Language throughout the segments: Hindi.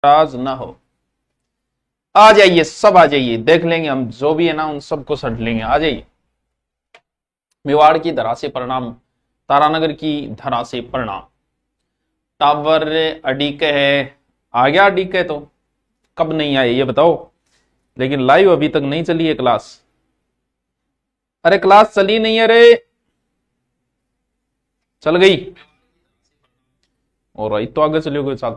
टाज ना हो। आ जाइए, सब आ जाइए, देख लेंगे हम जो भी है ना, उन सबको सट लेंगे। आ जाइए। मेवाड़ की धरा से प्रणाम, तारानगर की धरा से प्रणाम। टावर अडीके है, आ गया अडीके तो कब नहीं आए ये बताओ। लेकिन लाइव अभी तक नहीं चली है क्लास। अरे क्लास चली नहीं है रे, चल गई और तो आगे चली गई साल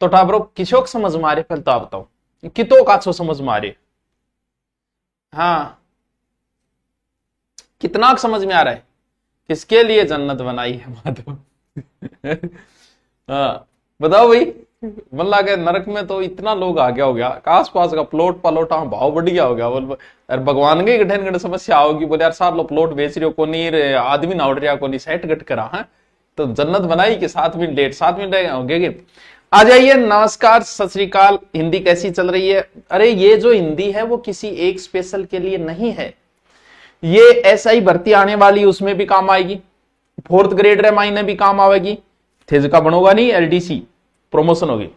तो टाबरो किसोक समझ मारे पहले तो आप बताओ, कितो काछो समझ मारे। हाँ, कितना समझ में आ रहा है, किसके लिए जन्नत बनाई है माधव। हाँ बताओ भाई, मल्ला के नरक में तो इतना लोग आ गया हो गया, आस पास का प्लॉट पलोटा भाव बढ़ गया हो गया। बोल अरे भगवान के गठन गठ समस्या होगी, बोले यार साहब लो प्लॉट बेच रहे हो को नहीं, आदमी ना उड़ रहा को नहीं, सेट गट करा है तो जन्नत बनाई कि 7 मिनट हो गए। आ जाइए, नमस्कार, सत श्री अकाल। हिंदी कैसी चल रही है? अरे ये जो हिंदी है वो किसी एक स्पेशल के लिए नहीं है, ये एसआई भर्ती आने वाली उसमें भी काम आएगी, 4th ग्रेड रे मायने भी काम आवेगी। थेज का बनोगा नहीं, एलडीसी प्रमोशन होगी।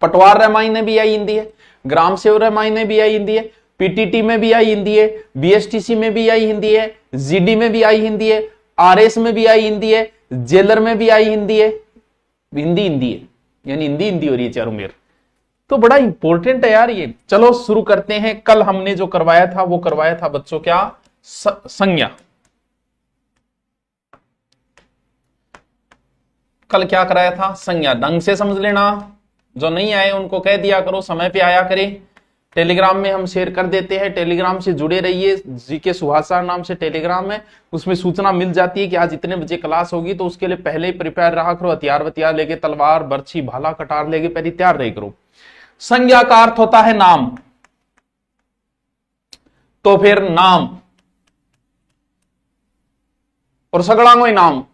पटवार रे मायने भी आई हिंदी है, ग्राम सेवक रे मायने भी आई हिंदी है, पीटीटी में भी आई हिंदी है, बीएसटीसी में भी आई हिंदी है, जीडी में भी आई हिंदी है, आरएस में भी आई हिंदी है, जेलर में भी आई हिंदी है। हिंदी हिंदी है, यानी हिंदी हिंदी हो रही है चारों मेर, तो बड़ा इंपॉर्टेंट है यार ये। चलो शुरू करते हैं। कल हमने जो करवाया था वो करवाया था बच्चों क्या, संज्ञा। कल क्या कराया था, संज्ञा। ढंग से समझ लेना, जो नहीं आए उनको कह दिया करो समय पे आया करे। टेलीग्राम में हम शेयर कर देते हैं, टेलीग्राम से जुड़े रहिए। जीके सुहासा नाम से टेलीग्राम है, उसमें सूचना मिल जाती है कि आज इतने बजे क्लास होगी, तो उसके लिए पहले ही प्रिपेयर रहा करो। हथियार वथियार लेके, तलवार बर्छी भाला कटार लेके पहले तैयार रही करो। संज्ञा का अर्थ होता है नाम, तो फिर नाम और सगड़ांगो नाम।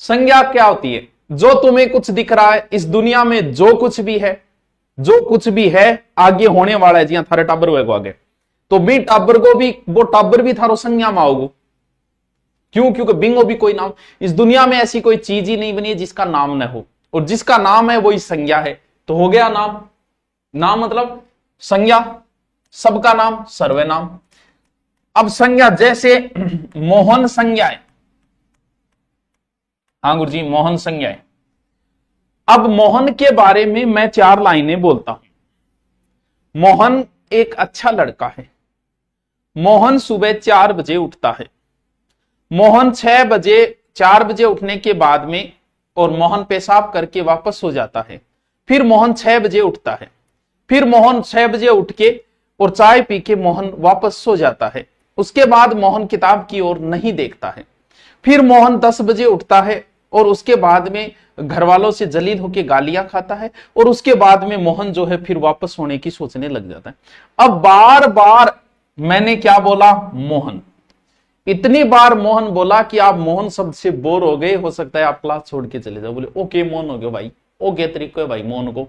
संज्ञा क्या होती है, जो तुम्हें कुछ दिख रहा है इस दुनिया में, जो कुछ भी है, जो कुछ भी है आगे होने वाला है। जी थारे टाबर हुए को आगे, तो भी टाबर को भी, वो टाबर भी थारो संज्ञा में आओगे। क्यों? क्योंकि बिंगो भी कोई नाम, इस दुनिया में ऐसी कोई चीज ही नहीं बनी है जिसका नाम न हो, और जिसका नाम है वही संज्ञा है, तो हो गया नाम। नाम मतलब संज्ञा, सबका नाम सर्वनाम। अब संज्ञा जैसे मोहन संज्ञा है, हाँ गुरु जी मोहन संज्ञा है। अब मोहन के बारे में मैं 4 लाइनें बोलता हूं। मोहन एक अच्छा लड़का है। मोहन सुबह 4 बजे उठता है। मोहन 6 बजे 4 बजे उठने के बाद में, और मोहन पेशाब करके वापस सो जाता है। फिर मोहन 6 बजे उठता है। फिर मोहन 6 बजे उठ के और चाय पी के मोहन वापस सो जाता है। उसके बाद मोहन किताब की ओर नहीं देखता है। फिर मोहन 10 बजे उठता है और उसके बाद में घर वालों से जलील होकर गालियां खाता है, और उसके बाद में मोहन जो है फिर वापस सोने की सोचने लग जाता है। अब बार बार मैंने क्या बोला, मोहन। इतनी बार मोहन बोला कि आप मोहन शब्द से बोर हो गए, हो सकता है आप क्लास छोड़ के चले जाओ। बोले ओके मोहन हो गया भाई, ओके तरीके है भाई मोहन को।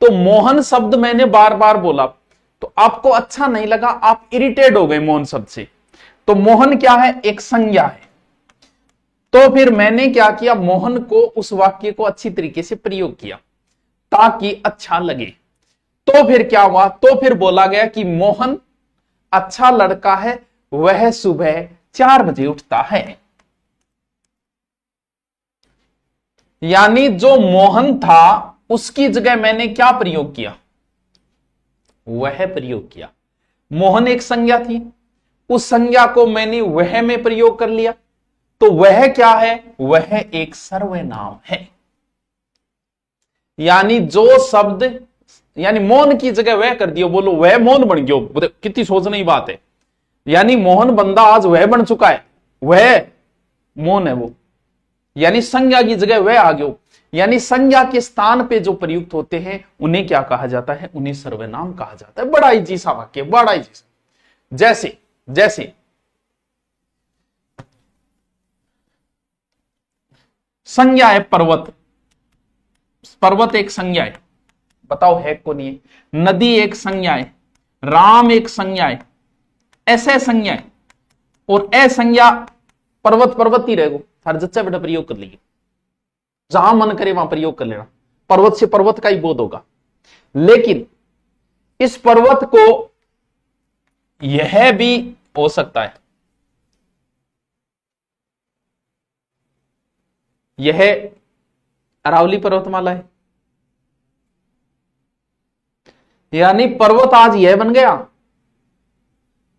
तो मोहन शब्द मैंने बार बार बोला, तो आपको अच्छा नहीं लगा, आप इरिटेट हो गए मोहन शब्द से। तो मोहन क्या है, एक संज्ञा है। तो फिर मैंने क्या किया, मोहन को, उस वाक्य को अच्छी तरीके से प्रयोग किया ताकि अच्छा लगे। तो फिर क्या हुआ, तो फिर बोला गया कि मोहन अच्छा लड़का है, वह सुबह 4 बजे उठता है। यानी जो मोहन था उसकी जगह मैंने क्या प्रयोग किया, वह प्रयोग किया। मोहन एक संज्ञा थी, उस संज्ञा को मैंने वह में प्रयोग कर लिया। तो वह क्या है, वह एक सर्वनाम है। यानी जो शब्द, यानी मौन की जगह वह कर दियो, बोलो वह मौन बन गयो। कितनी सोचने की बात है। यानी मोहन बंदा आज वह बन चुका है, वह मौन है वो। यानी संज्ञा की जगह वह आ गयो। यानी संज्ञा के स्थान पे जो प्रयुक्त होते हैं उन्हें क्या कहा जाता है, उन्हें सर्वनाम कहा जाता है। बड़ा इजी सा वाक्य, बड़ा इजी सा। जैसे जैसे संज्ञा है पर्वत, पर्वत एक संज्ञा है, बताओ है को नहीं है। नदी एक संज्ञा है, राम एक संज्ञा है, ऐसे संज्ञा है। और असंज्ञा पर्वत पर्वत ही रहेगो, थारे जच्चा बेटा प्रयोग कर लीजिए, जहां मन करे वहां प्रयोग कर लेना, पर्वत से पर्वत का ही बोध होगा। लेकिन इस पर्वत को यह भी हो सकता है, यह अरावली पर्वतमाला है, यानी पर्वत आज यह बन गया,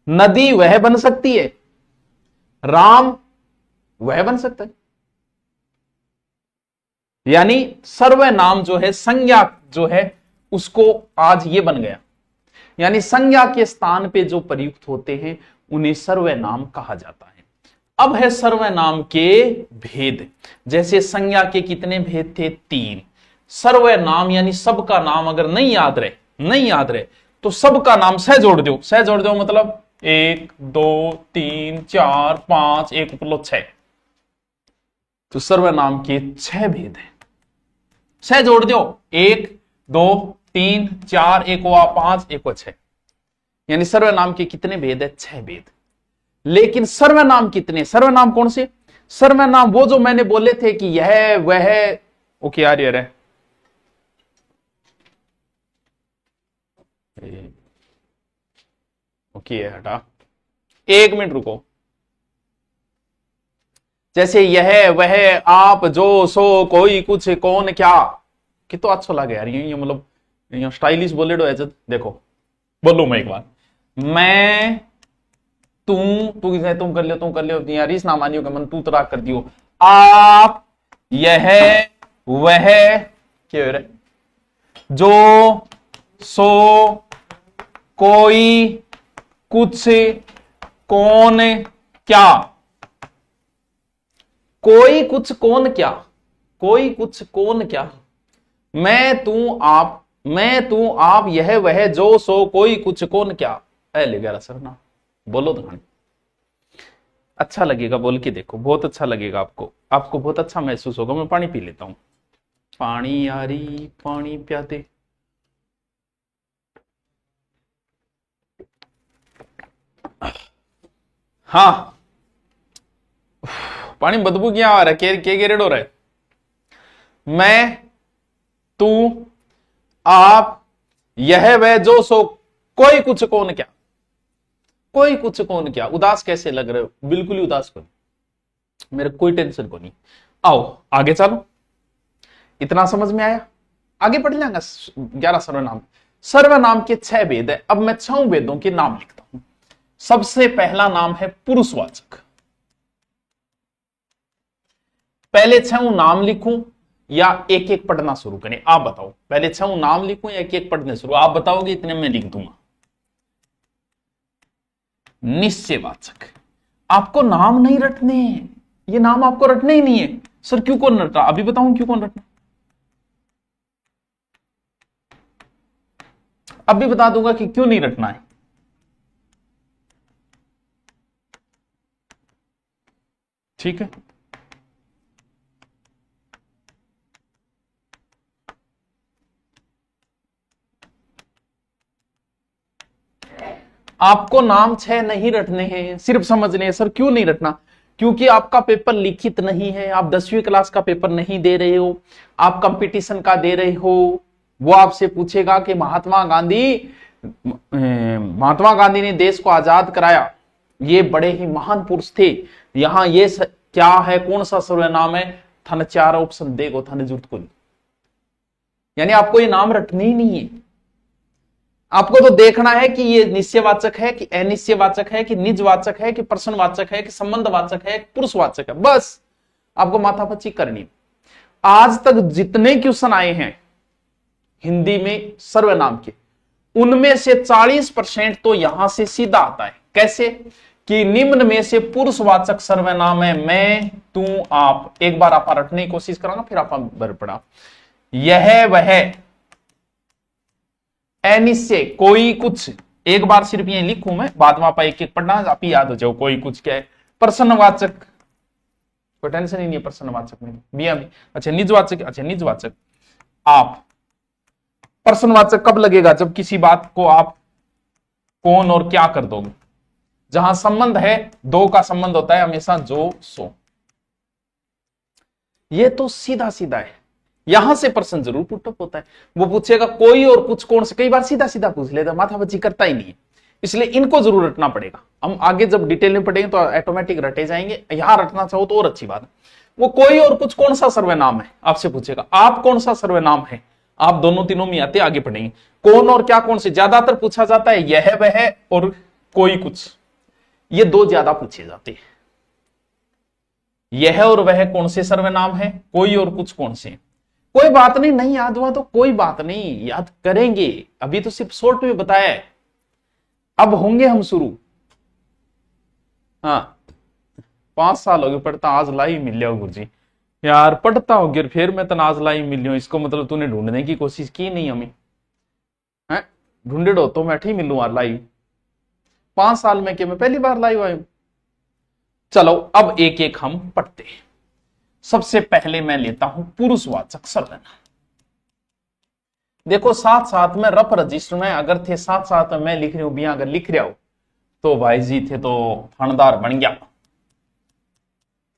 नदी वह बन सकती है, राम वह बन सकता है। यानी सर्वनाम जो है, संज्ञा जो है, उसको आज ये बन गया। यानी संज्ञा के स्थान पे जो प्रयुक्त होते हैं उन्हें सर्वनाम कहा जाता है। अब है सर्वनाम के भेद। जैसे संज्ञा के कितने भेद थे? 3। सर्वनाम यानी सबका नाम अगर नहीं याद रहे तो सबका नाम सह जोड़ दो। सह जोड़ दो मतलब 1 2 3 4 5 1 + 6, तो सर्वनाम के 6 भेद हैं। सह जोड़ दो 1 2 3 4 1 हुआ 5 1 हुआ 6, यानी सर्वनाम के कितने भेद है? 6 भेद। लेकिन सर्वनाम कितने? सर्वनाम कौन से? सर्वनाम वो जो मैंने बोले थे कि यह वह, ओके यार ये रहे, ओके हटा, 1 मिनट रुको। जैसे यह वह, आप, जो, सो, कोई, कुछ, कौन, क्या, कि तो अच्छा लगे यार, ये मतलब स्टाइलिश बोले दो ऐसे। देखो बोलो मैं एक बार, मैं, तुम कर लियो यार, इस नामानियों का मन तू तराक कर दियो। आप, यह वह, क्या हो रहा है? जो, सो, कोई, कुछ, कौन, क्या। कोई, कुछ, कौन, क्या, कोई, कुछ, कौन, क्या, मैं, तू, आप, यह वह, जो, सो, कोई, कुछ, कौन, क्या। ले गया सर ना, बोलो तो खानी अच्छा लगेगा, बोल के देखो, बहुत अच्छा लगेगा आपको बहुत अच्छा महसूस होगा। मैं पानी पी लेता हूं। पानी यारी, पानी प्याते। हाँ, पानी बदबू क्या आ रहा है? के गेरेड हो रहा है? मैं, तू, आप, यह वह, जो, सो, कोई, कुछ, कौन, क्या। कोई, कुछ, कौन, क्या। उदास कैसे लग रहे हो? बिल्कुल ही उदास को नहीं, मेरे कोई टेंशन को नहीं। आओ आगे चलो, इतना समझ में आया? आगे पढ़ लेंगे। 11 सर्वनाम। सर्वनाम के 6 भेद है। अब मैं 6 भेदों के नाम लिखता हूं। सबसे पहला नाम है पुरुषवाचक। पहले 6 नाम लिखूं या एक एक पढ़ना शुरू करें? आप बताओ, पहले 6 नाम लिखूं या एक एक पढ़ने शुरू? आप बताओगे, इतने में लिख दूंगा। निश्चयवाचक। आपको नाम नहीं रटने हैं, ये नाम आपको रटने ही नहीं है। सर क्यों कौन रट रहा? अभी बताऊं क्यों कौन रटना, अभी बता दूंगा कि क्यों नहीं रटना है। ठीक है, आपको नाम 6 नहीं रटने हैं, सिर्फ समझने हैं। सर क्यों नहीं रटना? क्योंकि आपका पेपर लिखित नहीं है, आप 10वीं क्लास का पेपर नहीं दे रहे हो, आप कंपटीशन का दे रहे हो। वो आपसे पूछेगा कि महात्मा गांधी ने देश को आजाद कराया, ये बड़े ही महान पुरुष थे, यहां ये क्या है, कौन सा सर्वनाम है? थाने 4 ऑप्शन देगो, थाने जरूरत को नहीं। यानी आपको ये नाम रटने ही नहीं है। आपको तो देखना है कि ये निश्चयवाचक है कि अनिश्चयवाचक है कि निजवाचक है कि प्रश्नवाचक है कि संबंधवाचक है कि पुरुषवाचक है, बस आपको माथापच्ची करनी। आज तक जितने क्वेश्चन आए हैं हिंदी में सर्वनाम के, उनमें से 40% तो यहां से सीधा आता है। कैसे? कि निम्न में से पुरुषवाचक सर्वनाम है मैं, तू, आप। एक बार आप रटने की कोशिश कराना, फिर आप भर पड़ा। यह वह, अनिश्चय, कोई, कुछ। एक बार सिर्फ ये लिखूं मैं, बाद में आप एक एक पढ़ना, आप ही याद हो जाओ। कोई, कुछ क्या है? प्रश्नवाचक, कोई टेंशन ही नहीं है प्रश्नवाचक में भी। अच्छा निजवाचक, अच्छा निजवाचक आप। प्रश्नवाचक कब लगेगा? जब किसी बात को आप कौन और क्या कर दोगे। जहां संबंध है, दो का संबंध होता है हमेशा जो सो। ये तो सीधा सीधा है, यहां से प्रश्न जरूर पुटअप होता है। वो पूछेगा कोई और कुछ कौन से, कई बार सीधा सीधा पूछ लेता, माथापच्ची करता ही नहीं है, इसलिए इनको जरूर रटना पड़ेगा। हम आगे जब डिटेल में पढ़ेंगे तो ऑटोमेटिक रटे जाएंगे, यहां रटना चाहो तो और अच्छी बात है। वो कोई और कुछ कौन सा सर्वनाम है, आपसे पूछेगा आप कौन सा सर्वनाम है, आप दोनों तीनों में आते आगे पढ़ेंगे। कौन और क्या कौन से ज्यादातर पूछा जाता है, यह वह और कोई कुछ, ये दो ज्यादा पूछे जाते हैं। यह और वह कौन से सर्वनाम है, कोई और कुछ कौन से। कोई बात नहीं, नहीं याद हुआ तो कोई बात नहीं, याद करेंगे, अभी तो सिर्फ शॉर्ट में बताया है। अब होंगे हम शुरू। हाँ 5 साल हो गए पढ़ता, आज लाई मिल लिया गुरुजी। यार पढ़ता हो गिर फिर मैं तना आज लाई मिल लियो, इसको मतलब तूने ढूंढने की कोशिश की नहीं हमें है, ढूंढे डो तो मैं ठीक मिलूंगा लाई। 5 साल में क्या मैं पहली बार लाई हुआ हूं। चलो अब एक एक हम पढ़ते हैं। सबसे पहले मैं लेता हूं पुरुषवाचक सर्वनाम। देखो साथ साथ में रफ रजिस्टर में अगर थे, साथ साथ में मैं लिख रही हूं भी, अगर लिख रहा हो तो भाई जी थे तो थानेदार बन गया,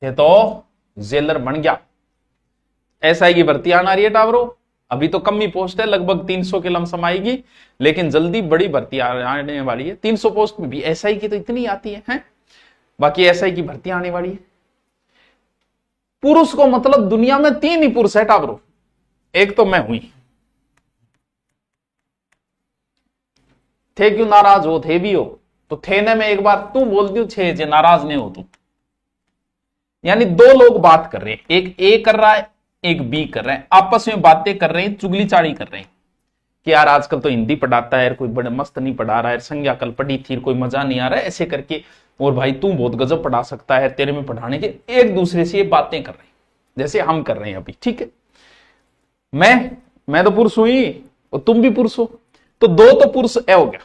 थे तो जेलर बन गया। एसआई की भर्ती आना रही है टावरो, अभी तो कम ही पोस्ट है, लगभग 300 के लमसम आएगी, लेकिन जल्दी बड़ी भर्ती आने वाली है। 300 पोस्ट में भी एसआई की तो इतनी आती है? बाकी एसआई की भर्ती आने वाली है। पुरुष को मतलब दुनिया में 3 ही पुरुष है टावरो, एक तो मैं हुई। थे क्यों नाराज हो, थे भी हो तो थे ने में एक बार तू बोल दू छे जे नाराज नहीं हो तू। यानी 2 लोग बात कर रहे हैं, एक ए कर रहा है एक बी कर रहे हैं, आपस में बातें कर रहे हैं, चुगली चाड़ी कर रहे हैं कि यार आजकल तो हिंदी पढ़ाता है, कोई बड़े मस्त नहीं पढ़ा रहा है, संज्ञा कल पढ़ी थी, कोई मजा नहीं आ रहा है, ऐसे करके, और भाई तू बहुत गजब पढ़ा सकता है, तेरे में पढ़ाने के, एक दूसरे से ये बातें कर रहे हैं जैसे हम कर रहे हैं अभी। ठीक है, मैं तो पुरुष हुई और तुम भी पुरुष हो, तो 2 तो पुरुष ए हो गया।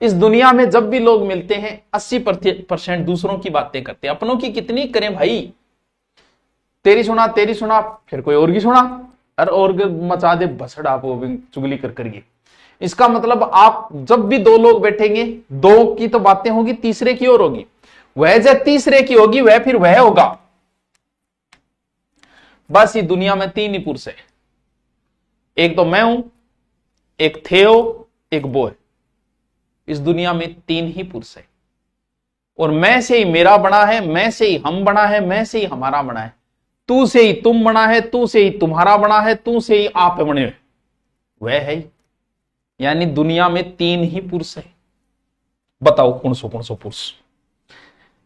इस दुनिया में जब भी लोग मिलते हैं 80% दूसरों की बातें करते हैं, अपनों की कितनी करें भाई। तेरी सुना फिर कोई और की सुना, और मचा दे भसड़ आप चुगली कर करके। इसका मतलब आप जब भी 2 लोग बैठेंगे, 2 की तो बातें होगी, तीसरे की और होगी, वह जब तीसरे की होगी वह फिर वह होगा। बस ये दुनिया में 3 ही पुरुष है, एक तो मैं हूं, एक थे हो, एक वो है। इस दुनिया में 3 ही पुरुष है, और मैं से ही मेरा बना है, मैं से ही हम बना है, मैं से ही हमारा बना है, तू से ही तुम बना है, तू से ही तुम्हारा बना है, तू से ही आप बने, वह है। यानी दुनिया में 3 ही पुरुष है। बताओ कौन सो पुरुष।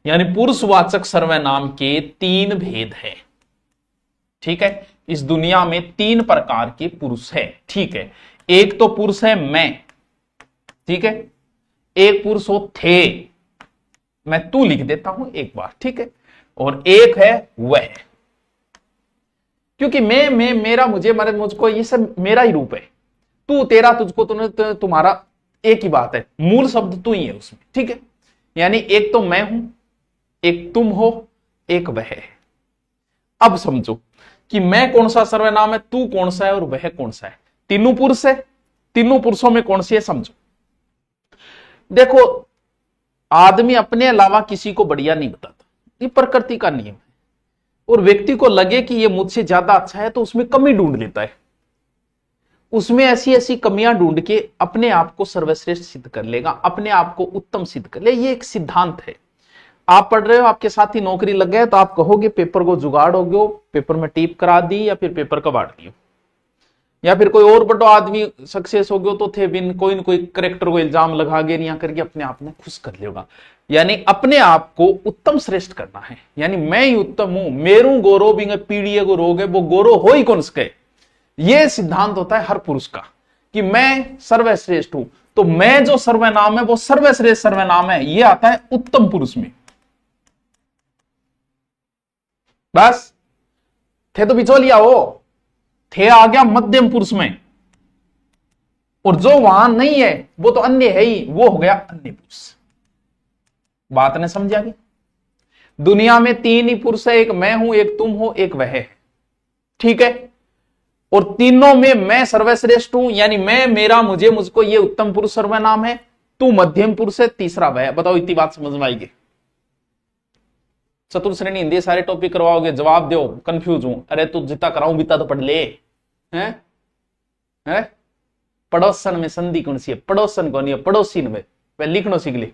यानी पुरुषवाचक सर्वनाम के 3 भेद है। ठीक है, इस दुनिया में 3 प्रकार के पुरुष है। ठीक है, एक तो पुरुष है मैं, ठीक है, एक पुरुष हो थे, मैं तू लिख देता हूं एक बार, ठीक है, और एक है वह। क्योंकि मैं मेरा मुझे मरे मुझको, ये सब मेरा ही रूप है। तू तेरा तुझको तूने तुम्हारा एक ही बात है, मूल शब्द तू ही है उसमें। ठीक है, यानी एक तो मैं हूं, एक तुम हो, एक वह है। अब समझो कि मैं कौन सा सर्वनाम है, तू कौन सा है और वह कौन सा है। तीनों पुरुष है, तीनों पुरुषों में कौन सी है समझो। देखो आदमी अपने अलावा किसी को बढ़िया नहीं बताता, ये प्रकृति का नियम है, और व्यक्ति को लगे कि ये मुझसे ज्यादा अच्छा है तो उसमें कमी ढूंढ लेता है, उसमें ऐसी ऐसी कमियां ढूंढ के अपने आप को सर्वश्रेष्ठ सिद्ध कर लेगा, अपने आप को उत्तम सिद्ध कर ले। ये एक सिद्धांत है। आप पढ़ रहे हो, आपके साथ ही नौकरी लग गया तो आप कहोगे पेपर को जुगाड़ हो गयो, पेपर में टीप करा दी या फिर पेपर का बांट दियो, या फिर कोई और बड़ो आदमी सक्सेस हो गयो तो थे बिन कोई न कोई करेक्टर को इल्जाम लगा के नहीं करके अपने आप में खुश कर लेगा। यानी अपने आप को उत्तम श्रेष्ठ करना है। यानी मैं ही उत्तम हूं, मेरू गोरो भी पीड़िए को रोग है, वो गोरो हो ही कौन सके। ये सिद्धांत होता है हर पुरुष का कि मैं सर्वश्रेष्ठ हूं। तो मैं जो सर्वनाम है वो सर्वश्रेष्ठ सर्वनाम है, ये आता है उत्तम पुरुष में। बस थे तो बिचौलिया हो, थे आ गया मध्यम पुरुष में, और जो वहां नहीं है वो तो अन्य है ही, वो हो गया अन्य पुरुष। बात ने समझा कि दुनिया में 3 ही पुरुष है, एक मैं हूं, एक तुम हो, एक वह है। ठीक है, और तीनों में मैं सर्वश्रेष्ठ हूं, यानी मैं मेरा मुझे मुझको ये उत्तम पुरुष सर्वनाम है। तू मध्यम पुरुष है, तीसरा वह। बताओ इतनी बात समझ में आएगी? चतुर्थ श्रेणी हिंदी सारे टॉपिक करवाओगे, जवाब दो, कंफ्यूज हूं। अरे तू जितना कराऊं बीता तो पढ़ ले। हैं पड़ोसन में संधि कौन सी है? पड़ोसन कौन है? पड़ोसी में वे लिखनो सीख ले।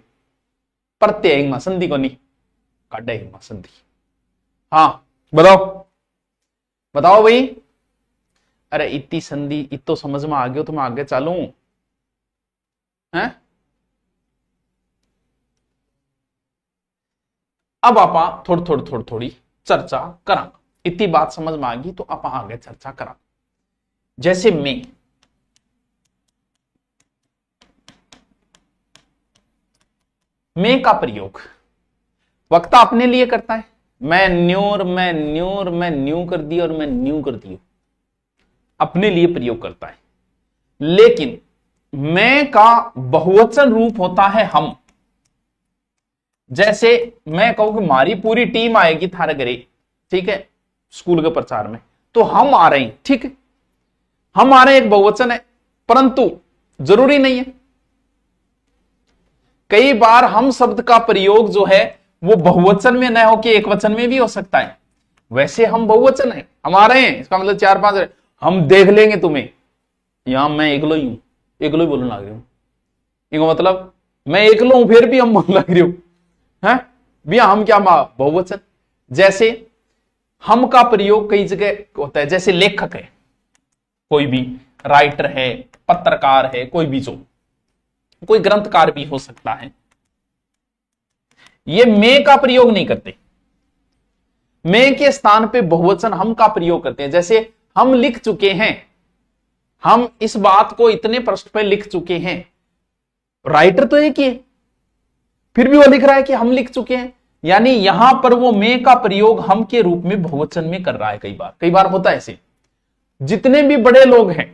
प्रत्यय में संधि कौन काटे संधि। हाँ बताओ बताओ भाई। अरे इतनी संधि इतो समझ में आ गयो तो मैं आगे चालू हैं। अब आप थोड़ी चर्चा करा। इतनी बात समझ में आ गई तो आप आगे चर्चा करा। जैसे मैं का प्रयोग वक्ता अपने लिए करता है। मैं न्यू कर दी और मैं न्यू कर दी, अपने लिए प्रयोग करता है। लेकिन मैं का बहुवचन रूप होता है हम। जैसे मैं कहूं कि हमारी पूरी टीम आएगी थारे घरे, ठीक है, स्कूल के प्रचार में, तो हम आ रहे हैं, ठीक है, हम आ रहे हैं एक बहुवचन है, परंतु जरूरी नहीं है। कई बार हम शब्द का प्रयोग जो है वो बहुवचन में न हो कि एक वचन में भी हो सकता है। वैसे हम बहुवचन है, हम आ रहे हैं, इसका मतलब 4-5 है। हम देख लेंगे तुम्हें, यहां मैं एकलो ही हूं, एकलो ही बोलने लग रही हूं। इसका मतलब मैं एकलो हूं फिर भी हम बोलने लग रही हूं है भैया। हम क्या बहुवचन। जैसे हम का प्रयोग कई जगह होता है, जैसे लेखक है, कोई भी राइटर है, पत्रकार है, कोई भी, जो कोई ग्रंथकार भी हो सकता है, ये मैं का प्रयोग नहीं करते। मैं के स्थान पे बहुवचन हम का प्रयोग करते हैं। जैसे हम लिख चुके हैं, हम इस बात को इतने पृष्ठ पे लिख चुके हैं। राइटर तो एक ही है, फिर भी वो लिख रहा है कि हम लिख चुके हैं, यानी यहां पर वो मैं का प्रयोग हम के रूप में बहुवचन में कर रहा है। कई बार होता है ऐसे। जितने भी बड़े लोग हैं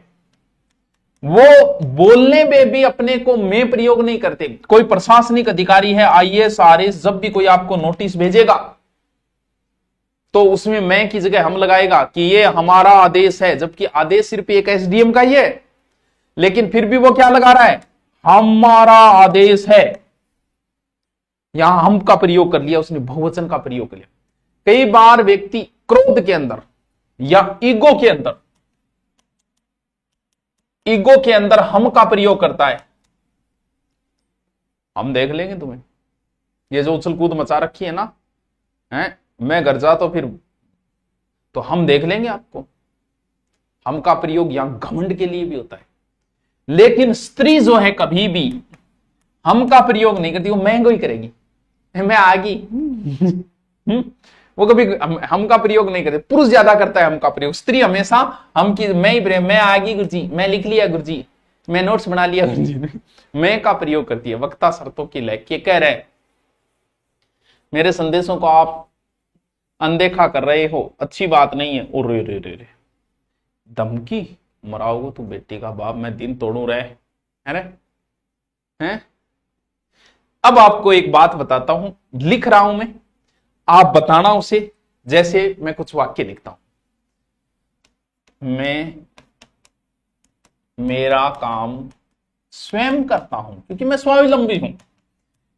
वो बोलने में भी अपने को मैं प्रयोग नहीं करते। कोई प्रशासनिक अधिकारी है, आईएएस आरएएस, जब भी कोई आपको नोटिस भेजेगा तो उसमें मैं की जगह हम लगाएगा कि ये हमारा आदेश है, जबकि आदेश सिर्फ एक एसडीएम का ही है, लेकिन फिर भी वो क्या लगा रहा है? हमारा आदेश है। यहां हम का प्रयोग कर लिया उसने, बहुवचन का प्रयोग कर लिया। कई बार व्यक्ति क्रोध के अंदर या ईगो के अंदर हम का प्रयोग करता है। हम देख लेंगे तुम्हें, ये जो उछल कूद मचा रखी है ना, है मैं घर जा तो हम देख लेंगे आपको। हम का प्रयोग यहां घमंड के लिए भी होता है। लेकिन स्त्री जो है कभी भी हम का प्रयोग नहीं करती, वो महंगो ही करेगी। मैं आगी वो कभी हम का प्रयोग नहीं करते। पुरुष ज्यादा करता है हम का प्रयोग, स्त्री हमेशा हम की मैं आगी गुरुजी, मैं लिख लिया गुरुजी, मैं नोट्स बना लिया गुरुजी, मैं का प्रयोग करती है। वक्ता शर्तों की लेके कह रहे मेरे संदेशों को आप अनदेखा कर रहे हो, अच्छी बात नहीं है। और रे धमकी मराओगे तू बेटी का बाप, मैं दिन तोड़ू रहे हैं। अब आपको एक बात बताता हूं, लिख रहा हूं मैं, आप बताना उसे। जैसे मैं कुछ वाक्य लिखता हूं, मैं मेरा काम स्वयं करता हूं क्योंकि मैं स्वावलंबी हूं।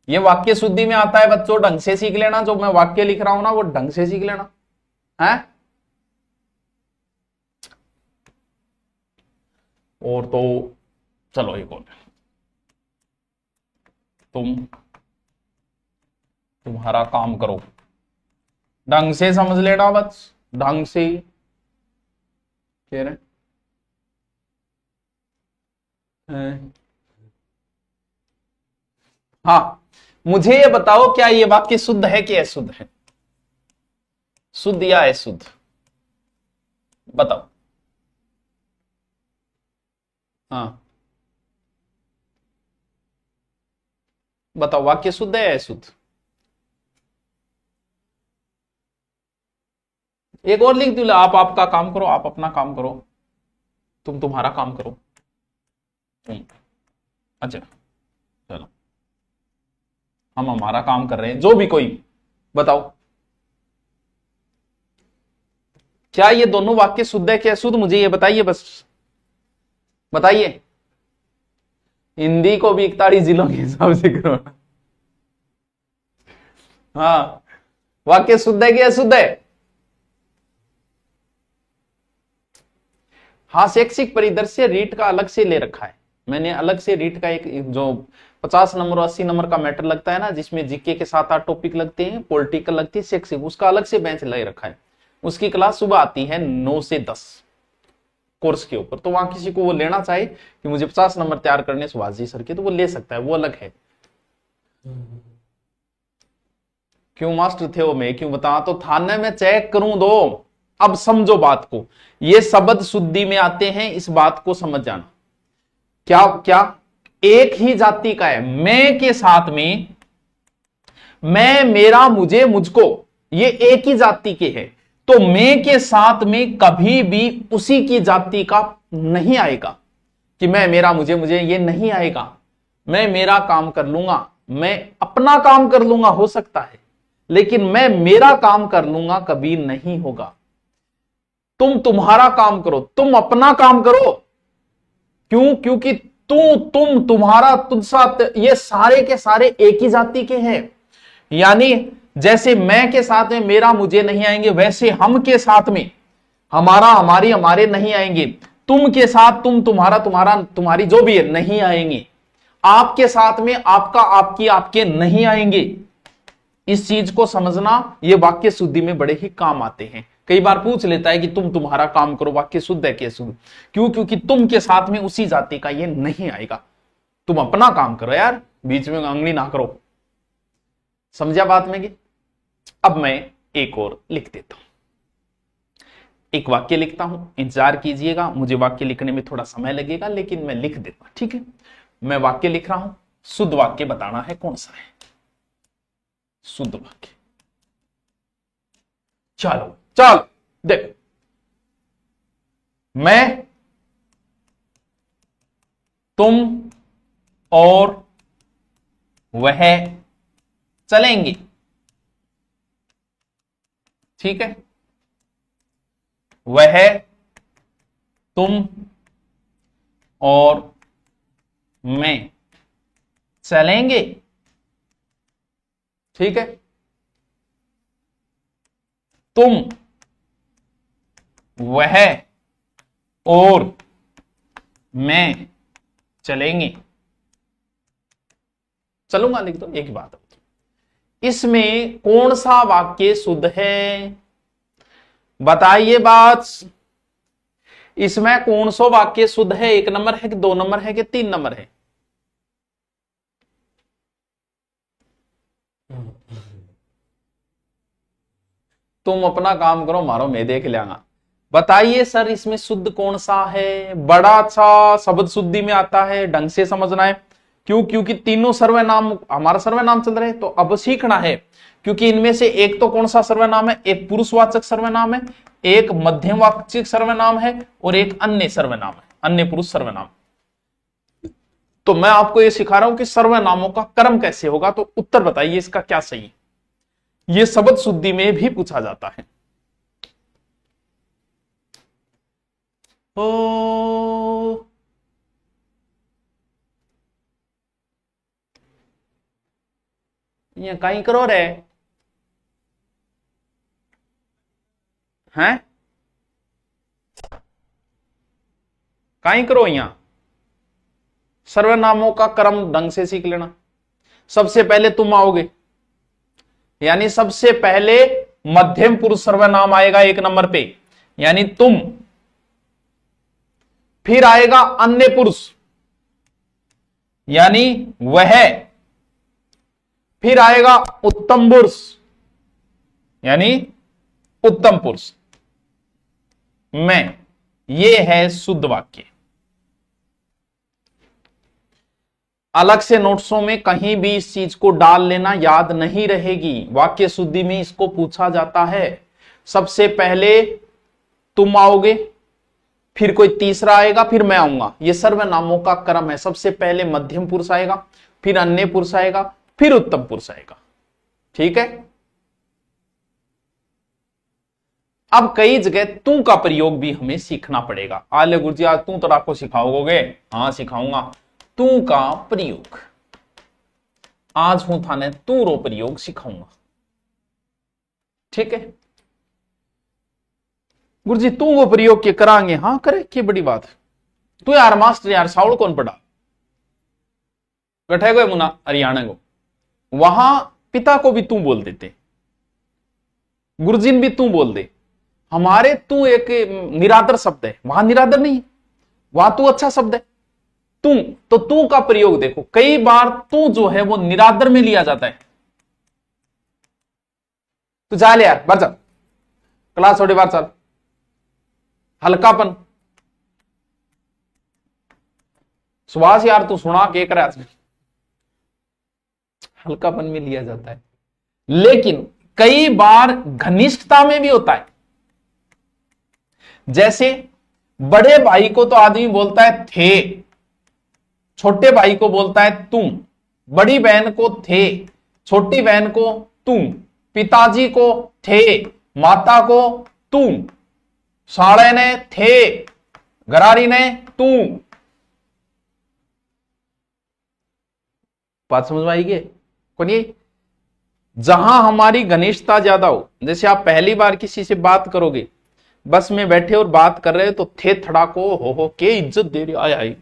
यह वाक्य शुद्धि में आता है बच्चों, ढंग से सीख लेना। जो मैं वाक्य लिख रहा हूं ना वो ढंग से सीख लेना है। और तो चलो एक और, तुम्हारा काम करो, ढंग से समझ लेना बस, ढंग से कह रहे हाँ। मुझे ये बताओ क्या ये वाक्य शुद्ध है कि अशुद्ध है? शुद्ध या अशुद्ध बताओ। हाँ बताओ, वाक्य शुद्ध है या अशुद्ध? एक और लिख दो, आप आपका काम करो, आप अपना काम करो, तुम तुम्हारा काम करो। अच्छा चलो, हम हमारा काम कर रहे हैं, जो भी कोई बताओ क्या ये दोनों वाक्य शुद्ध है कि अशुद्ध? मुझे ये बताइए, बस बताइए। हिंदी को भी 41 जिलों के हिसाब से करो। हाँ, वाक्य शुद्ध है कि अशुद्ध है? हाँ, शैक्षिक परिदृश्य रीट का अलग से ले रखा है मैंने, अलग से रीट का एक जो 50 नंबर और 80 नंबर का मैटर लगता है ना, जिसमें जीके के 7-8 टॉपिक लगते हैं, पॉलिटिकल लगती है, शैक्षिक, उसका अलग से बेंच ले रखा है। उसकी क्लास सुबह आती है 9 से 10 कोर्स के ऊपर। तो वहां किसी को वो लेना चाहे कि मुझे 50 नंबर तैयार करने सुभाष जी सर के, तो वो ले सकता है, वो अलग है। क्यों मास्टर थे वो, मैं क्यों बता, तो थाने में चेक करूं दो। अब समझो बात को, ये शब्द शुद्धि में आते हैं, इस बात को समझ जाना। क्या क्या एक ही जाति का है, मैं के साथ में मैं, मेरा, मुझे, मुझको, ये एक ही जाति के हैं। तो मैं के साथ में कभी भी उसी की जाति का नहीं आएगा कि मैं, मेरा, मुझे, मुझे, ये नहीं आएगा। मैं मेरा काम कर लूंगा, मैं अपना काम कर लूंगा, हो सकता है, लेकिन मैं मेरा काम कर लूंगा कभी नहीं होगा। तुम तुम्हारा काम करो, तुम अपना काम करो। क्यों? क्योंकि तुम, तुम्हारा, तुझ साथ, ये सारे के सारे एक ही जाति के हैं। यानी जैसे मैं के साथ में मेरा, मुझे नहीं आएंगे, वैसे हम के साथ में हमारा, हमारी, हमारे नहीं आएंगे। तुम के साथ तुम, तुम्हारा, तुम्हारा, तुम्हारी, जो भी है, नहीं आएंगे। आपके साथ में आपका, आपकी, आपके नहीं आएंगे। इस चीज को समझना, ये वाक्य शुद्धि में बड़े ही काम आते हैं। कई बार पूछ लेता है कि तुम तुम्हारा काम करो, वाक्य शुद्ध है कि अशुद्ध? क्यों? क्योंकि तुम के साथ में उसी जाति का ये नहीं आएगा। तुम अपना काम करो यार, बीच में अंगली ना करो। समझा बात में? अब मैं एक और लिख देता हूं, एक वाक्य लिखता हूं, इंतजार कीजिएगा, मुझे वाक्य लिखने में थोड़ा समय लगेगा, लेकिन मैं लिख देता हूं, ठीक है? मैं वाक्य लिख रहा हूं, शुद्ध वाक्य बताना है कौन सा है शुद्ध वाक्य। चलो चलो देखो, मैं, तुम और वह चलेंगे, ठीक है? वह, तुम और मैं चलेंगे, ठीक है? तुम, वह और मैं चलेंगे। चलूंगा लिख दो, एक ही बात है। इसमें कौन सा वाक्य शुद्ध है? बताइए बात। इसमें कौन सा वाक्य शुद्ध है? 1 नंबर है कि 2 नंबर है कि 3 नंबर है? तुम अपना काम करो, मारो मैं देख लेंगा। बताइए सर, इसमें शुद्ध कौन सा है? बड़ा अच्छा शब्द शुद्धि में आता है, ढंग से समझना है। क्यों? क्योंकि तीनों सर्वनाम, हमारा सर्वनाम चल रहे हैं, तो अब सीखना है। क्योंकि इनमें से एक तो कौन सा सर्वनाम है? एक पुरुषवाचक सर्वनाम है, एक मध्यमवाचक सर्वनाम है, और एक अन्य सर्वनाम है, अन्य पुरुष सर्वनाम। तो मैं आपको यह सिखा रहा हूं कि सर्वनामों का क्रम कैसे होगा। तो उत्तर बताइए इसका क्या सही है। यह शब्द शुद्धि में भी पूछा जाता है। ओ ये कहीं करो रे हैं, कहीं करो, यहां सर्वनामों का क्रम ढंग से सीख लेना। सबसे पहले तुम आओगे, यानी सबसे पहले मध्यम पुरुष सर्वनाम आएगा 1 नंबर पे, यानी तुम। फिर आएगा अन्य पुरुष, यानी वह। फिर आएगा उत्तम पुरुष, यानी उत्तम पुरुष। मैं, ये है शुद्ध वाक्य। अलग से नोट्सों में कहीं भी इस चीज को डाल लेना, याद नहीं रहेगी। वाक्य शुद्धि में इसको पूछा जाता है। सबसे पहले तुम आओगे, फिर कोई तीसरा आएगा, फिर मैं आऊंगा। ये सर्वनामों का क्रम है। सबसे पहले मध्यम पुरुष आएगा, फिर अन्य पुरुष आएगा, फिर उत्तम पुरुष आएगा, ठीक है? अब कई जगह तू का प्रयोग भी हमें सीखना पड़ेगा। आले गुरुजी आज तू तो आपको सिखाओगे? हाँ सिखाऊंगा। तू का प्रयोग। आज हूं थाने तू रो प्रयोग सिखाऊंगा, ठीक है। गुरुजी तू वो प्रयोग के करांगे, हाँ करे, क्या बड़ी बात। तू यार मास्टर यार साउल कौन पढ़ा, गठे गए मुना हरियाणा को, वहां पिता को भी तू बोल देते, गुरुजीन भी तू बोल दे। हमारे तू एक निरादर शब्द है, वहां निरादर नहीं, वहां तू अच्छा शब्द है। तू तो तू का प्रयोग देखो, कई बार तू जो है वो निरादर में लिया जाता है। तू जा ले यार, बाहर चल, क्लास थोड़ी बार चल, हल्कापन। सुभाष यार तू सुना के कर, हल्कापन में लिया जाता है। लेकिन कई बार घनिष्ठता में भी होता है। जैसे बड़े भाई को तो आदमी बोलता है थे, छोटे भाई को बोलता है तुम, बड़ी बहन को थे, छोटी बहन को तुम, पिताजी को थे, माता को तुम, साड़े ने थे, गरारी ने तुम। बात समझ में आएगी कौन ये? जहां हमारी घनिष्ठता ज्यादा हो, जैसे आप पहली बार किसी से बात करोगे, बस में बैठे और बात कर रहे तो थे थड़ाको हो के इज्जत दे रही, आय आय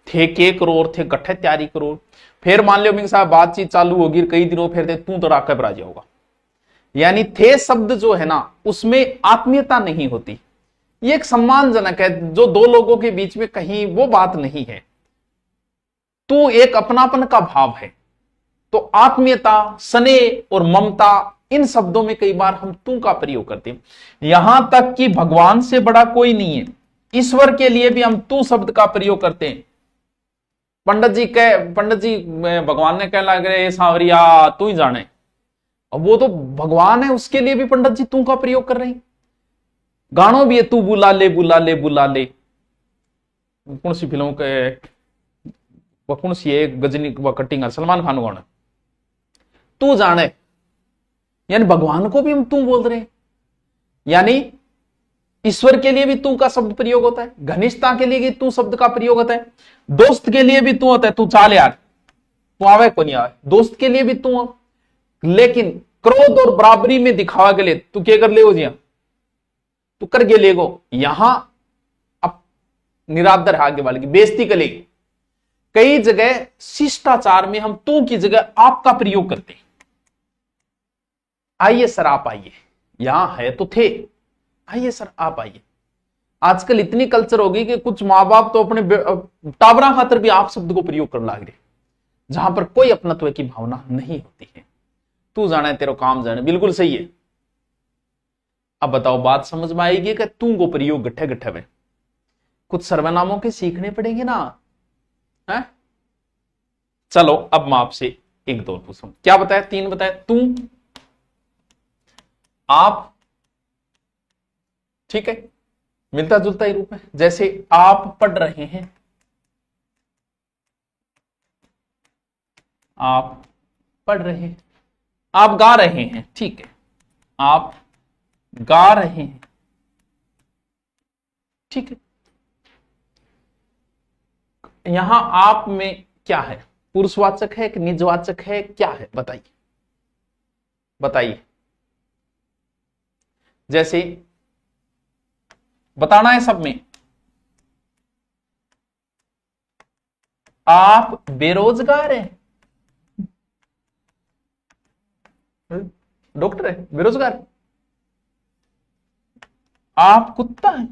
थे के करोड़ थे गठे तैयारी करोड़। फिर मान लो मिंग साहब बातचीत चालू होगी, कई दिनों फिर थे तू तो राके पर आ जाओगा। यानी थे शब्द जो है ना, उसमें आत्मीयता नहीं होती, ये एक सम्मानजनक है, जो दो लोगों के बीच में कहीं वो बात नहीं है। तू एक अपनापन का भाव है। तो आत्मीयता, स्नेह और ममता, इन शब्दों में कई बार हम तू का प्रयोग करते हैं। यहां तक कि भगवान से बड़ा कोई नहीं है, ईश्वर के लिए भी हम तू शब्द का प्रयोग करते हैं। पंडित जी भगवान ने कह लग रहे सांवरिया तू ही जाने, अब वो तो भगवान है, उसके लिए भी पंडित जी तू का प्रयोग कर रहे हैं। गानों भी है तू बुला ले बुला ले बुला ले, कौन सी फिल्मों के, कौन सी है गजनी व कटिंग, सलमान खान गाना तू जाने, यानी भगवान को भी हम तू बोल रहे हैं। यानी ईश्वर के लिए भी तू का शब्द प्रयोग होता है, घनिष्ठता के लिए भी तू शब्द का प्रयोग होता है, दोस्त के लिए भी तू होता है, तू चाल यार तू आवे को नहीं आवे, दोस्त के लिए भी तू हो। लेकिन क्रोध और बराबरी में दिखावा के लिए तू क्या कर ले हो जिया, तू कर गे लेगो, यहां अब निरादर है, आगे वाले की बेइज्जती कर लेगी। कई जगह शिष्टाचार में हम तू की जगह आप का प्रयोग करते हैं। आइए सर आप आइए, यहां है तो थे, आइए सर आप आइए। आजकल इतनी कल्चर होगी कि कुछ माँ बाप तो अपने टाबरा खातर भी आप शब्द को प्रयोग करने लग रहे, जहां पर कोई अपनत्व की भावना नहीं होती है। तू जाने तेरा काम जाने, बिल्कुल सही है। अब बताओ बात समझ में आएगी कि तू को प्रयोग गट्ठे गट्ठे में कुछ सर्वनामों के सीखने पड़ेंगे ना, है? चलो अब मैं आपसे एक दो पूछूं, क्या बताया, तीन बताया, तू, आप, ठीक है, मिलता जुलता ही रूप है। जैसे आप पढ़ रहे हैं, आप पढ़ रहे हैं, आप गा रहे हैं, ठीक है, आप गा रहे हैं, ठीक है। यहां आप में क्या है, पुरुषवाचक है कि निजवाचक है, क्या है बताइए, बताइए। जैसे बताना है सब में, आप बेरोजगार हैं, डॉक्टर है बेरोजगार, आप कुत्ता है,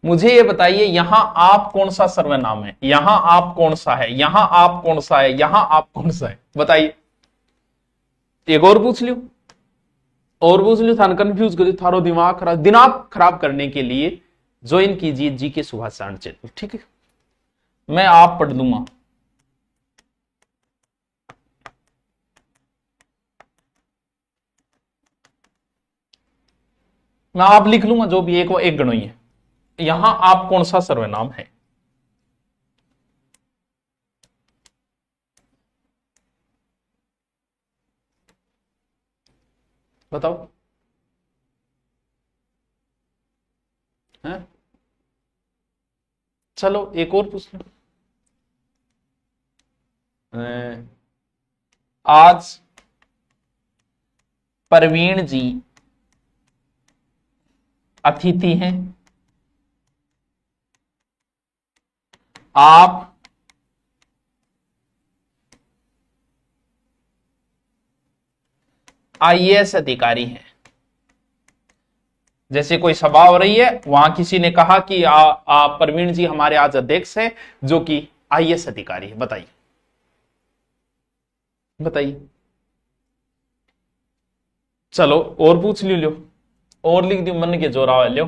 मुझे ये बताइए यहां आप कौन सा सर्वनाम है, यहां आप कौन सा है, यहां आप कौन सा है, यहां आप कौन सा है, बताइए। एक और पूछ लियो, और पूछ लियो, थान कंफ्यूज कर थारो दिमाग खराब करने के लिए ज्वाइन कीजिए जी के सुभाषारण चैनल, ठीक है। मैं आप पढ़ दूंगा, मैं आप लिख लूंगा, जो भी एक गणोई है। यहां आप कौन सा सर्वनाम है, बताओ। चलो एक और पूछ लो। आज प्रवीण जी अतिथि हैं, आप आईएएस अधिकारी हैं। जैसे कोई सभा हो रही है, वहां किसी ने कहा कि प्रवीण जी हमारे आज अध्यक्ष हैं जो कि आईएएस अधिकारी है। बताइए बताइए। चलो और पूछ लो, और लिख दी मन के जोरा लो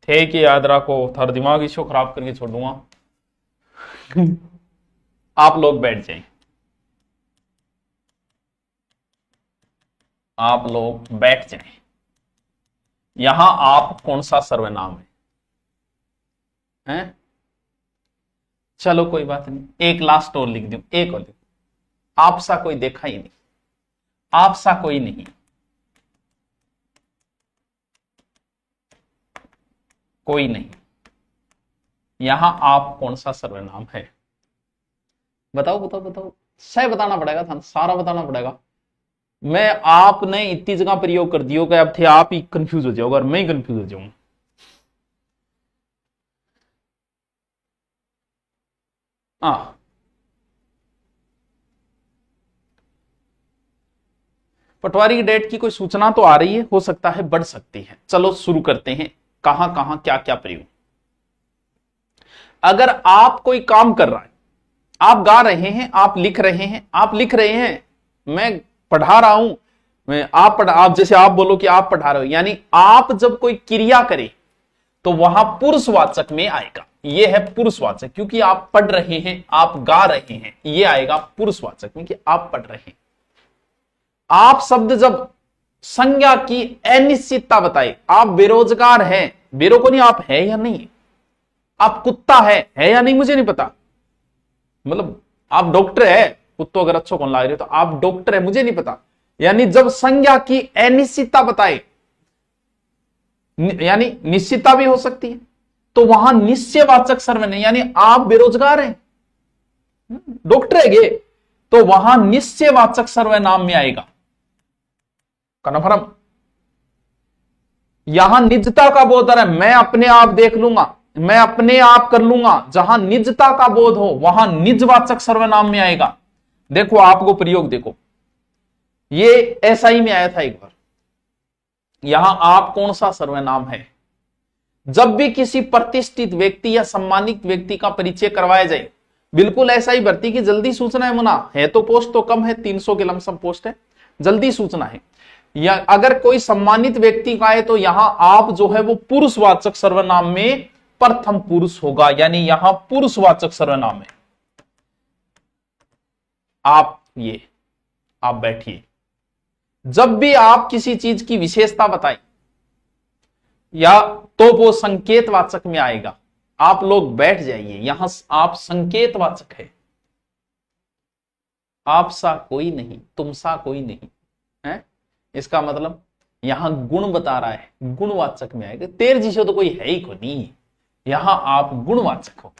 थे कि याद रखो, थारा दिमाग इसको खराब करके छोड़ूंगा। आप लोग बैठ जाएं, आप लोग बैठ जाएं। यहां आप कौन सा सर्वनाम है? हैं? चलो कोई बात नहीं, एक लास्ट और लिख दूं, एक और लिख। आप सा कोई देखा ही नहीं, आप सा कोई नहीं, कोई नहीं। यहां आप कौन सा सर्वनाम है? बताओ बताओ बताओ, सही बताना पड़ेगा था, सारा बताना पड़ेगा। मैं आपने इतनी जगह प्रयोग कर दियो कि अब थे आप ही कंफ्यूज हो जाओगे और मैं ही कंफ्यूज हो जाऊंगा। पटवारी की डेट की कोई सूचना तो आ रही है, हो सकता है बढ़ सकती है। चलो शुरू करते हैं, कहां कहां क्या क्या प्रयोग। अगर आप कोई काम कर रहा है, आप गा रहे हैं, आप लिख रहे हैं, आप लिख रहे हैं, मैं पढ़ा रहा हूं, मैं आप जैसे आप बोलो कि आप पढ़ा रहे हो, यानी आप जब कोई क्रिया करे तो वहां पुरुषवाचक में आएगा। यह है पुरुषवाचक, क्योंकि आप पढ़ रहे हैं, आप गा रहे हैं, यह आएगा पुरुषवाचक में कि आप पढ़ रहे हैं। आप शब्द जब संज्ञा की अनिश्चितता बताए, आप बेरोजगार हैं, बेरो को नहीं, आप है या नहीं, आप कुत्ता है या नहीं मुझे नहीं पता, मतलब आप डॉक्टर है, कुत्तो अगर अच्छो कौन ला रहे हो तो आप डॉक्टर है मुझे नहीं पता, यानी जब संज्ञा की अनिश्चितता बताए, यानी निश्चितता भी हो सकती है, तो वहां निश्चयवाचक सर्वनाम, यानी आप बेरोजगार हैं, डॉक्टर है गे, तो वहां निश्चयवाचक सर्वनाम में आएगा। कन्फर्म। यहां निजता का बोध है, मैं अपने आप देख लूंगा, मैं अपने आप कर लूंगा, जहां निजता का बोध हो वहां निजवाचक सर्वनाम में आएगा। देखो आपको प्रयोग देखो, ये ऐसा ही में आया था एक बार। यहां आप कौन सा सर्वनाम है? जब भी किसी प्रतिष्ठित व्यक्ति या सम्मानित व्यक्ति का परिचय करवाया जाए, बिल्कुल ऐसा ही भर्ती की जल्दी सूचना है मुना, है तो पोस्ट तो कम है, 300 के लमसम पोस्ट है, जल्दी सूचना है, या अगर कोई सम्मानित व्यक्ति का है तो यहां आप जो है वो पुरुषवाचक सर्वनाम में प्रथम पुरुष होगा, यानी यहां पुरुषवाचक सर्वनाम है। आप बैठिए। जब भी आप किसी चीज की विशेषता बताएं या तो वो संकेतवाचक में आएगा। आप लोग बैठ जाइए, यहां आप संकेतवाचक है, आप सा कोई नहीं, तुम सा कोई नहीं है, इसका मतलब यहां गुण बता रहा है, गुणवाचक में आएगा। तेर जिसे तो कोई है ही को नहीं, यहां आप गुणवाचक हो,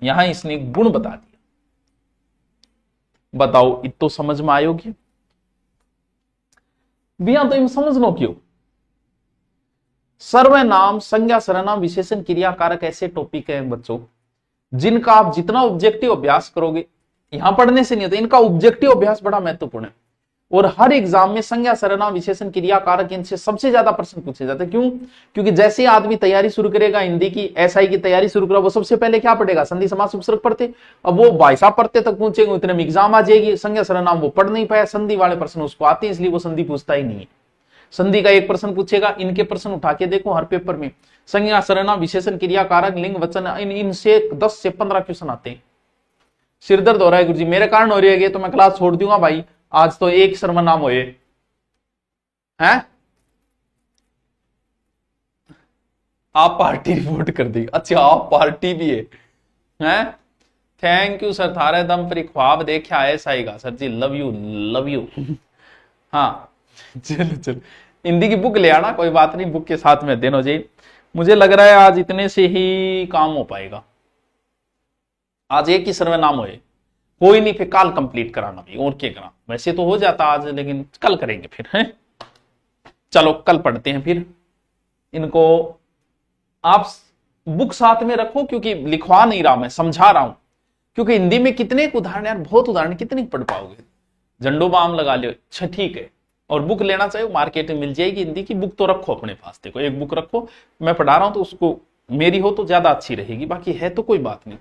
यहां इसने गुण बता दिया। बताओ इत तो समझ में आयोगी भैया, तो इन समझ लो क्यों। सर्वनाम, संज्ञा, सर्वनाम, विशेषण, क्रिया, कारक ऐसे टॉपिक है बच्चों जिनका आप जितना ऑब्जेक्टिव अभ्यास करोगे, यहां पढ़ने से नहीं होता, इनका ऑब्जेक्टिव अभ्यास बड़ा महत्वपूर्ण है। और हर एग्जाम में संज्ञा, सर्वनाम, विशेषण, क्रिया, कारक इनसे सबसे ज्यादा प्रश्न पूछे जाते हैं। क्यों? क्योंकि जैसे आदमी तैयारी शुरू करेगा, हिंदी की एसआई की तैयारी शुरू करेगा, वो सबसे पहले क्या पढ़ेगा? संधि, समास, उपसर्ग पढ़ते। अब वो भाई साहब पढ़ते तक पहुंचेंगे, इतने में एग्जाम आ जाएगी, संज्ञा सर्वनाम वो पढ़ नहीं पाया, संधि वाले प्रश्न उसको आते हैं, इसलिए वो संधि पूछता ही नहीं है। संधि का एक प्रश्न पूछेगा, इनके प्रश्न उठा के देखो हर पेपर में, संज्ञा, सर्वनाम, विशेषण, क्रिया, कारक, लिंग, वचन, इनसे 10 से 15 क्वेश्चन आते हैं। सिरदर्द हो रहा है गुरुजी, मेरे कारण हो रही है, तो मैं क्लास छोड़ दूंगा भाई, आज तो एक सर्वनाम होए हैं। आप पार्टी रिपोर्ट कर दी, अच्छा आप पार्टी भी है? थैंक यू सर, थारे दम पर ख्वाब देखा ऐसा आएगा sir ji, love you love you. हाँ चलो चलो, हिंदी की बुक ले आना, कोई बात नहीं, बुक के साथ में देनो जी। मुझे लग रहा है आज इतने से ही काम हो पाएगा, आज एक ही सर्वे नाम होए, कोई नहीं, फिर कल कंप्लीट कराना भी और क्या करा। वैसे तो हो जाता आज, लेकिन कल करेंगे फिर हैं। चलो कल पढ़ते हैं फिर इनको। आप बुक साथ में रखो, क्योंकि लिखवा नहीं रहा मैं, समझा रहा हूं, क्योंकि हिंदी में कितने उदाहरण यार, बहुत उदाहरण, कितने पढ़ पाओगे। झंडो बाम लगा लियो, अच्छा ठीक है। और बुक लेना चाहिए, मार्केट में मिल जाएगी हिंदी की बुक, तो रखो अपने पास। देखो एक बुक रखो, मैं पढ़ा रहा हूं तो उसको मेरी हो तो ज्यादा अच्छी रहेगी, बाकी है तो कोई बात नहीं।